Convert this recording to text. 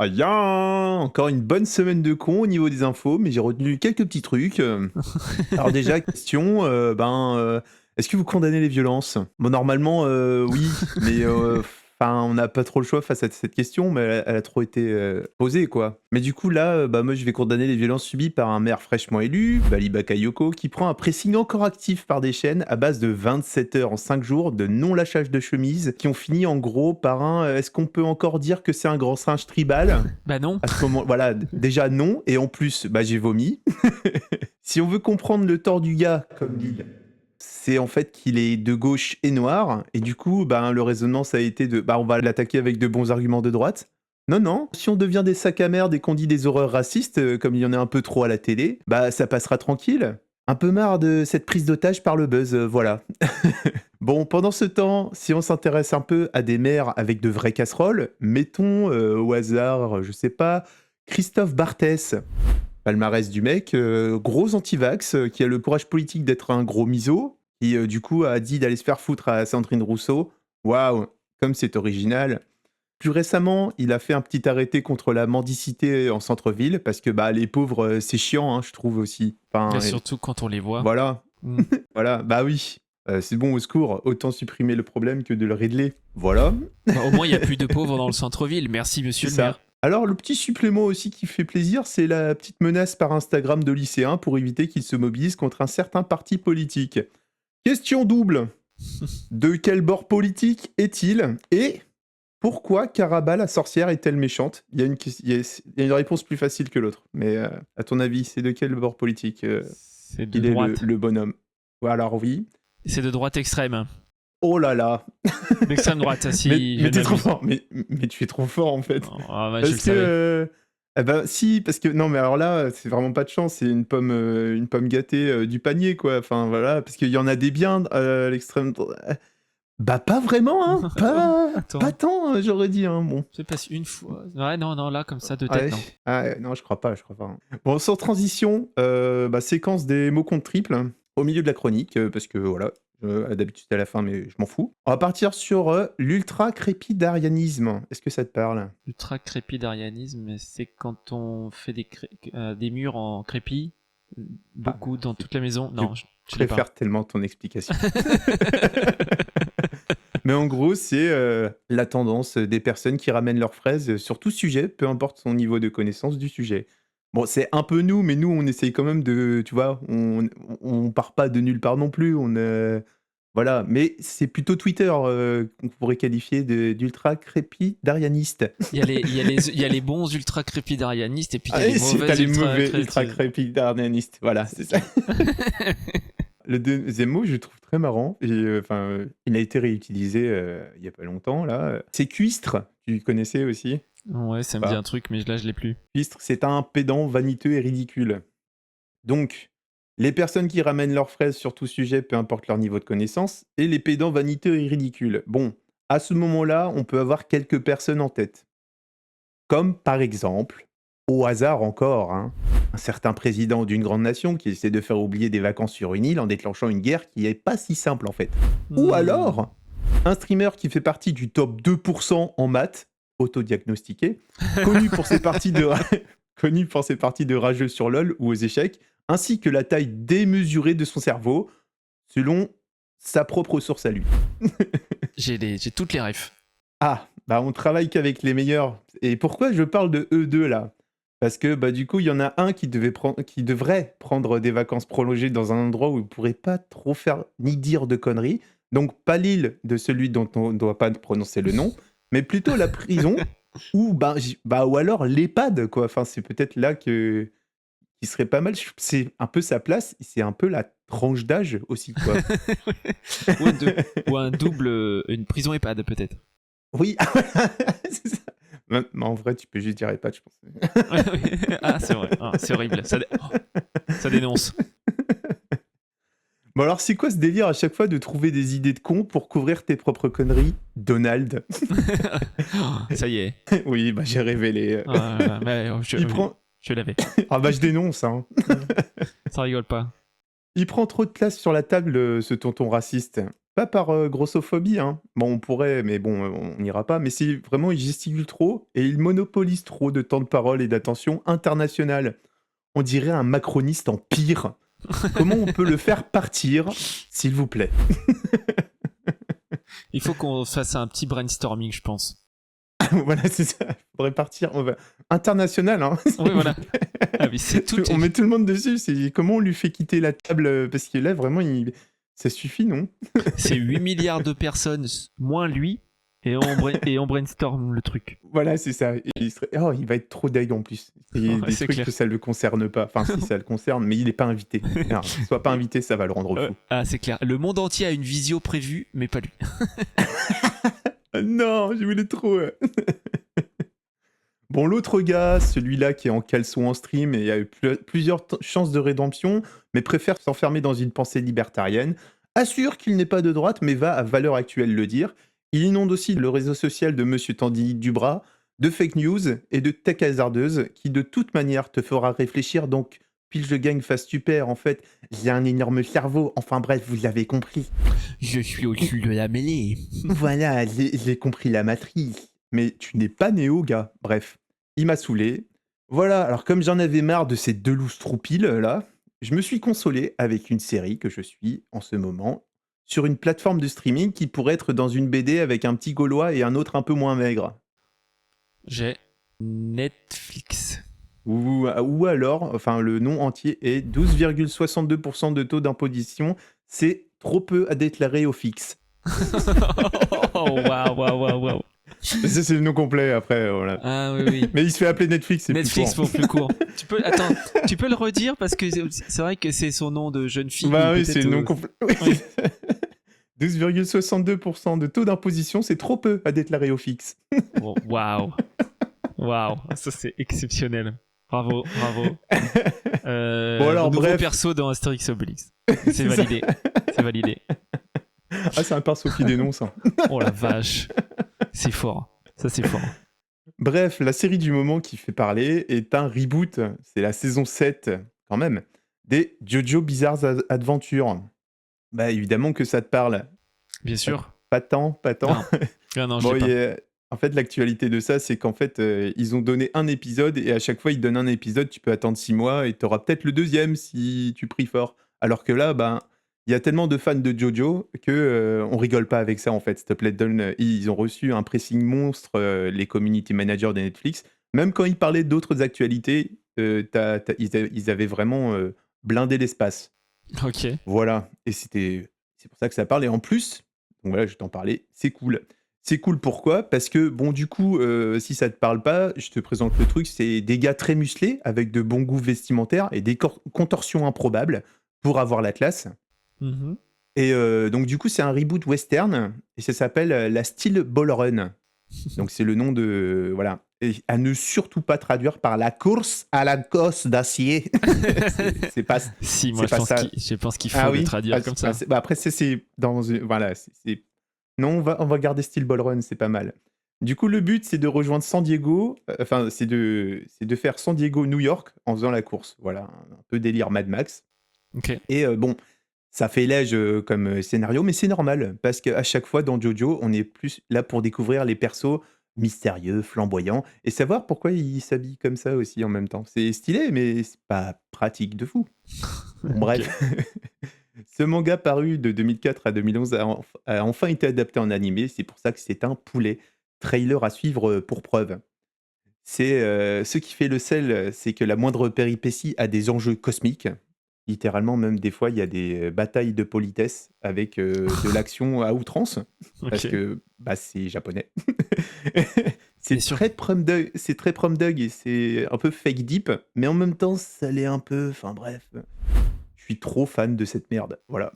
Ah bien, encore une bonne semaine de con au niveau des infos, mais j'ai retenu quelques petits trucs. Alors déjà, question, est-ce que vous condamnez les violences? Bon, normalement, oui, mais enfin, on n'a pas trop le choix face à cette question, mais elle a trop été posée, quoi. Mais du coup, là, moi, je vais condamner les violences subies par un maire fraîchement élu, Bali Bakayoko, qui prend un pressing encore actif par des chaînes à base de 27 heures en 5 jours de non-lâchage de chemise, qui ont fini en gros par un est-ce qu'on peut encore dire que c'est un grand singe tribal? Bah non. À ce moment, voilà, déjà non, et en plus, bah, j'ai vomi. Si on veut comprendre le tort du gars, comme dit, c'est en fait qu'il est de gauche et noir, et du coup, ben, le raisonnement, ça a été de, bah, on va l'attaquer avec de bons arguments de droite. Non, non, si on devient des sacs à merde et qu'on dit des horreurs racistes, comme il y en a un peu trop à la télé, bah, ça passera tranquille. Un peu marre de cette prise d'otage par le buzz, voilà. Bon, pendant ce temps, si on s'intéresse un peu à des maires avec de vraies casseroles, mettons au hasard, je sais pas, Christophe Barthès. Palmarès du mec, gros anti-vax, qui a le courage politique d'être un gros miso, qui du coup a dit d'aller se faire foutre à Sandrine Rousseau. Waouh, comme c'est original. Plus récemment, il a fait un petit arrêté contre la mendicité en centre-ville, parce que bah, les pauvres, c'est chiant, hein, je trouve aussi. Bah, Enfin, surtout quand on les voit. voilà, Mm. voilà, bah oui. C'est bon, au secours, autant supprimer le problème que de le régler. Voilà. Bah, au moins, il n'y a plus de pauvres dans le centre-ville. Merci, C'est monsieur le maire. ça. Alors, le petit supplément aussi qui fait plaisir, c'est la petite menace par Instagram de lycéens pour éviter qu'ils se mobilisent contre un certain parti politique. Question double. De quel bord politique est-il? Et pourquoi Caraba la sorcière est-elle méchante? Il y a une réponse plus facile que l'autre. Mais à ton avis, c'est de quel bord politique C'est de il est droite. le bonhomme? Voilà, alors oui. C'est de droite extrême. Oh là là. D'extrême droite, ça, mais si je mais ne t'es trop m'abuse. fort. Mais tu es trop fort en fait. Ah, bah, je Parce le que savais. eh ben, si, parce que non, mais alors là, c'est vraiment pas de chance, c'est une pomme gâtée, du panier, quoi. Enfin, voilà, parce qu'il y en a des biens, à l'extrême dr bah, pas vraiment, hein, pas Attends. tant, j'aurais dit, hein, bon. Je passe une fois. Ouais, non, non, là, comme ça, de tête, Ouais, non. ah ouais, non, je crois pas, hein. Bon, sans transition, bah, séquence des mots comptes triples, hein, au milieu de la chronique, parce que voilà, d'habitude c'est à la fin, mais je m'en fous. On va partir sur, l'ultra-crépidarianisme. Est-ce que ça te parle? Ultra-crépidarianisme, c'est quand on fait des murs en crépi, Ah, beaucoup dans je toute la maison. je Non, je l'ai pas. préfère tellement ton explication. Mais en gros, c'est la tendance des personnes qui ramènent leurs fraises sur tout sujet, peu importe son niveau de connaissance du sujet. Bon, c'est un peu nous, mais nous, on essaye quand même de, tu vois, on part pas de nulle part non plus. Voilà, mais c'est plutôt Twitter qu'on pourrait qualifier d'ultra crépidarianiste. Il y a les bons ultra-crépidarianistes et puis il y a Ah, les si, t'as mauvais les mauvais ultra ultra-crépidarianistes. crépidarianistes. Voilà, c'est ça. Le deuxième mot, je le trouve très marrant. Et enfin, il a été réutilisé il y a pas longtemps là. C'est cuistre. Tu connaissais aussi? Ouais, ça me dit un Pas. truc, mais là, je l'ai plus. Cuistre, c'est un pédant vaniteux et ridicule. Donc, les personnes qui ramènent leurs fraises sur tout sujet, peu importe leur niveau de connaissance, et les pédants vaniteux et ridicules. Bon, à ce moment-là, on peut avoir quelques personnes en tête. Comme par exemple, au hasard encore, hein, un certain président d'une grande nation qui essaie de faire oublier des vacances sur une île en déclenchant une guerre qui est pas si simple en fait. Ou Hmm. alors, un streamer qui fait partie du top 2% en maths, autodiagnostiqué, connu pour ses parties de, connu pour ses parties de rageux sur LoL ou aux échecs, ainsi que la taille démesurée de son cerveau, selon sa propre source à lui. J'ai toutes les refs. Ah, bah on travaille qu'avec les meilleurs. Et pourquoi je parle de eux deux là? Parce que bah du coup, il y en a un qui devrait prendre des vacances prolongées dans un endroit où il pourrait pas trop faire ni dire de conneries. Donc pas l'île de celui dont on ne doit pas prononcer le nom, mais plutôt la prison ou ou alors l'EHPAD quoi. Enfin, c'est peut-être là que qui serait pas mal. C'est un peu sa place, c'est un peu la tranche d'âge aussi quoi. Ou un double, une prison EHPAD, peut-être. Oui, c'est ça. Mais en vrai, tu peux juste dire EHPAD, je pense. Ah, c'est vrai. Ah, c'est horrible. Ça dénonce. Bon alors, c'est quoi ce délire à chaque fois de trouver des idées de cons pour couvrir tes propres conneries? Donald. Ça y est. Oui, bah j'ai révélé. Ah, mais, Il prend... je l'avais. Ah bah je dénonce, hein. Ça rigole pas. Il prend trop de place sur la table, ce tonton raciste. pas par grossophobie, hein. Bon, on pourrait, mais bon, on n'ira pas. Mais c'est vraiment, il gesticule trop et il monopolise trop de temps de parole et d'attention internationale. On dirait un macroniste en pire. Comment on peut le faire partir, s'il vous plaît? Il faut qu'on fasse un petit brainstorming, je pense. Voilà, c'est ça. Il faudrait partir. International, hein. Oui, voilà. Ah, mais c'est tout. On met tout le monde dessus. C'est comment on lui fait quitter la table parce que là, vraiment, ça suffit, non? C'est 8 milliards de personnes, moins lui, et on brainstorm le truc. Voilà, c'est ça. Et il va être trop deg en plus. Il y a Ouais, des c'est trucs clair. que ça le concerne pas. Enfin, si ça le concerne, mais il n'est pas invité. Alors, qu'il soit pas invité, ça va le rendre fou. Ah, c'est clair. Le monde entier a une visio prévue, mais pas lui. Non, je voulais trop. Bon, l'autre gars, celui-là qui est en caleçon en stream et a eu plusieurs chances de rédemption, mais préfère s'enfermer dans une pensée libertarienne, assure qu'il n'est pas de droite, mais va à valeur actuelle le dire. Il inonde aussi le réseau social de Monsieur Tandy Dubras, de fake news et de tech hasardeuse, qui de toute manière te fera réfléchir. Donc, pile le gang face super, en fait, j'ai un énorme cerveau. Enfin bref, vous l'avez compris. Je suis au-dessus de la mêlée. Voilà, j'ai compris la matrice. Mais tu n'es pas Néo, gars. Bref, il m'a saoulé. Voilà, alors comme j'en avais marre de ces deux loustroupiles là, je me suis consolé avec une série que je suis en ce moment sur une plateforme de streaming qui pourrait être dans une BD avec un petit Gaulois et un autre un peu moins maigre. J'ai Netflix. Ou alors, enfin le nom entier est 12,62% de taux d'imposition. C'est trop peu à déclarer au fixe. Oh, waouh. Ça, c'est le nom complet après, voilà. Ah oui. Mais il se fait appeler Netflix, c'est Netflix plus court. pour plus court. Tu peux le redire parce que c'est vrai que c'est son nom de jeune fille. Bah mais oui, c'est le nom complet. Oui. Oui. 12,62% de taux d'imposition, c'est trop peu à déclarer au fixe. Oh, waouh. Ça c'est exceptionnel. Bravo. Bon alors, nouveau bref. perso dans Astérix Obélix. C'est C'est validé. Ah, c'est un perso qui dénonce. Hein. Oh la vache. C'est fort. Ça c'est fort. Bref, la série du moment qui fait parler est un reboot, c'est la saison 7 quand même, des JoJo Bizarre Adventure. Bah évidemment que ça te parle. Bien sûr. Pas tant. Non, Bon, j'ai pas. en fait, l'actualité de ça, c'est qu'en fait, ils ont donné un épisode et à chaque fois, ils donnent un épisode, tu peux attendre 6 mois et tu auras peut-être le deuxième si tu pries fort. Alors que là, ben, il y a tellement de fans de JoJo que on rigole pas avec ça en fait. S'il te plaît, ils ont reçu un pressing monstre, les community managers de Netflix. Même quand ils parlaient d'autres actualités, ils avaient vraiment blindé l'espace. Ok. Voilà, et c'est pour ça que ça parle. Et en plus, donc voilà, je t'en parlais, c'est cool. C'est cool pourquoi? Parce que, bon, du coup, si ça te parle pas, je te présente le truc, c'est des gars très musclés, avec de bons goûts vestimentaires et des contorsions improbables pour avoir la classe. Mhm. Et donc, du coup, c'est un reboot western, et ça s'appelle la Steel Ball Run. Donc, c'est le nom de... Voilà. Et à ne surtout pas traduire par la course à la gosse d'acier. c'est pas... Si, moi, je pense qu'il faut le traduire comme ça. Après, c'est dans... Voilà, Non, on va garder Steel Ball Run, c'est pas mal. Du coup, le but, c'est de rejoindre San Diego, c'est de faire San Diego-New York en faisant la course. Voilà, un peu délire Mad Max. Ok. Et bon, ça fait léger comme scénario, mais c'est normal, parce qu'à chaque fois dans JoJo, on est plus là pour découvrir les persos mystérieux, flamboyants, et savoir pourquoi ils s'habillent comme ça aussi en même temps. C'est stylé, mais c'est pas pratique de fou. Bon, bref. Ce manga paru de 2004 à 2011 a enfin été adapté en animé, c'est pour ça que c'est un poulet. Trailer à suivre pour preuve. C'est ce qui fait le sel, c'est que la moindre péripétie a des enjeux cosmiques. Littéralement, même des fois, il y a des batailles de politesse avec de l'action à outrance, parce Ok. que bah, c'est japonais. Bien sûr. C'est très prom dog et c'est un peu fake deep, mais en même temps, ça l'est un peu. Enfin bref, je suis trop fan de cette merde. Voilà.